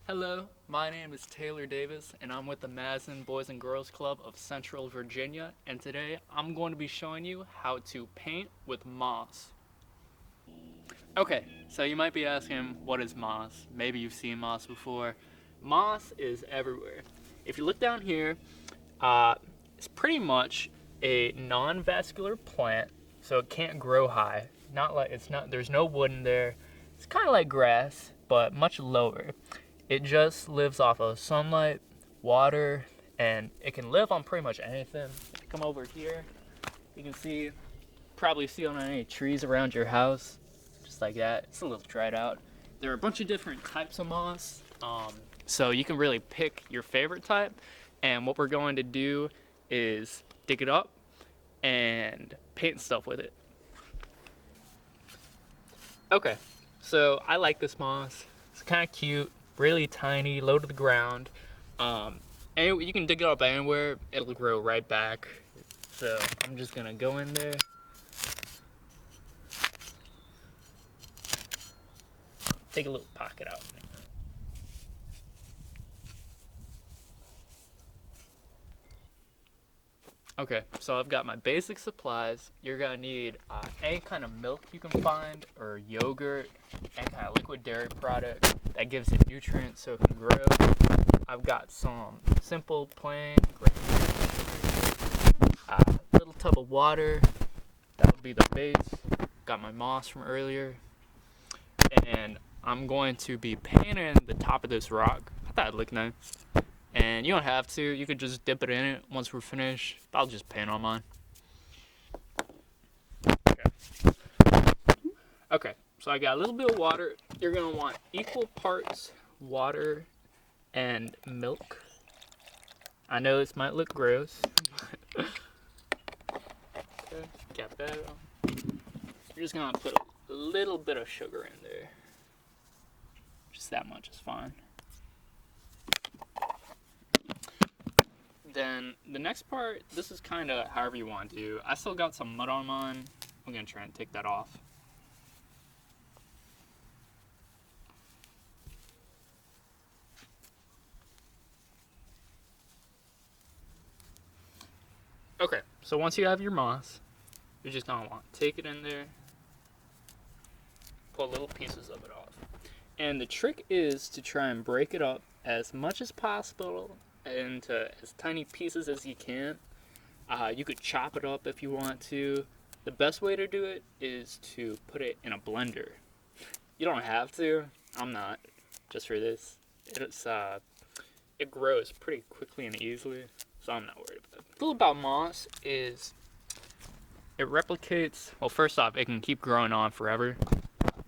Hello, my name is Taylor Davis, and I'm with the Madison Boys and Girls Club of Central Virginia, and today I'm going to be showing you how to paint with moss. Okay, so you might be asking, what is moss? Maybe you've seen moss before. Moss is everywhere. If you look down here, it's pretty much a non-vascular plant, so it can't grow high. There's no wood in there. It's kind of like grass, but much lower. It just lives off of sunlight, water, and it can live on pretty much anything. If you come over here, you can probably see on any trees around your house, just like that. It's a little dried out. There are a bunch of different types of moss, so you can really pick your favorite type. And what we're going to do is dig it up and paint stuff with it. Okay, so I like this moss. It's kind of cute, really tiny, low to the ground. And you can dig it up anywhere, it'll grow right back. So I'm just gonna go in there. Take a little pocket out. Okay, so I've got my basic supplies. You're gonna need any kind of milk you can find, or yogurt, any kind of liquid dairy product that gives it nutrients so it can grow. I've got some simple, plain, little tub of water. That would be the base. Got my moss from earlier. And I'm going to be painting the top of this rock. I thought it looked nice. And you don't have to, you could just dip it in it once we're finished. I'll just paint on mine. Okay, so I got a little bit of water. You're gonna want equal parts water and milk. I know this might look gross. Okay, got that on. You're just gonna put a little bit of sugar in there. Just that much is fine. Then the next part, this is kind of however you want to do. I still got some mud on mine. I'm going to try and take that off. Okay, so once you have your moss, you're just going to want to take it in there, pull little pieces of it off. And the trick is to try and break it up as much as possible into as tiny pieces as you can. You could chop it up if you want to. The best way to do it is to put it in a blender. You don't have to. I'm not, just for this. It grows pretty quickly and easily, so I'm not worried about it. The cool about moss is it replicates, well, first off, it can keep growing on forever,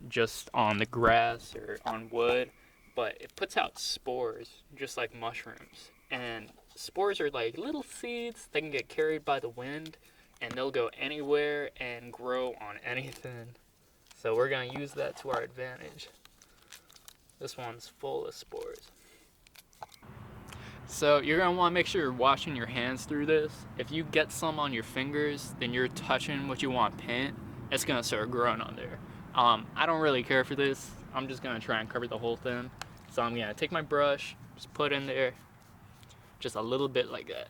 just on the grass or on wood, but it puts out spores, just like mushrooms. And spores are like little seeds. They can get carried by the wind, and they'll go anywhere and grow on anything. So we're going to use that to our advantage. This one's full of spores. So you're going to want to make sure you're washing your hands through this. If you get some on your fingers, then you're touching what you want to paint. It's going to start growing on there. I don't really care for this. I'm just going to try and cover the whole thing. So I'm going to take my brush, just put in there, just a little bit like that.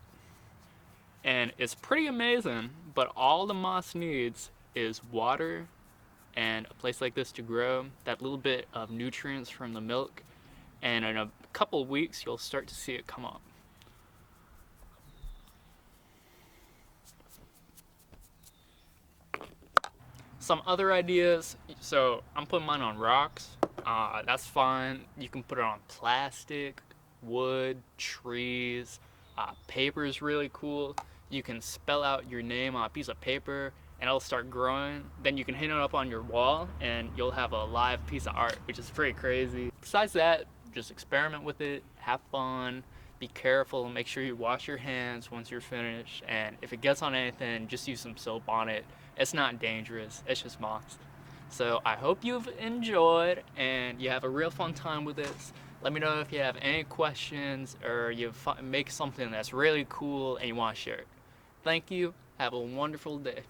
And it's pretty amazing, but all the moss needs is water and a place like this to grow, that little bit of nutrients from the milk, and in a couple of weeks you'll start to see it come up. Some other ideas, so I'm putting mine on rocks. That's fine. You can put it on plastic, wood, trees. Paper is really cool. You can spell out your name on a piece of paper and it'll start growing. Then you can hang it up on your wall and you'll have a live piece of art, which is pretty crazy. Besides that, just experiment with it, have fun, be careful, make sure you wash your hands once you're finished, and if it gets on anything, just use some soap on it. It's not dangerous, it's just moss. So I hope you've enjoyed and you have a real fun time with this. Let me know if you have any questions or you make something that's really cool and you want to share it. Thank you. Have a wonderful day.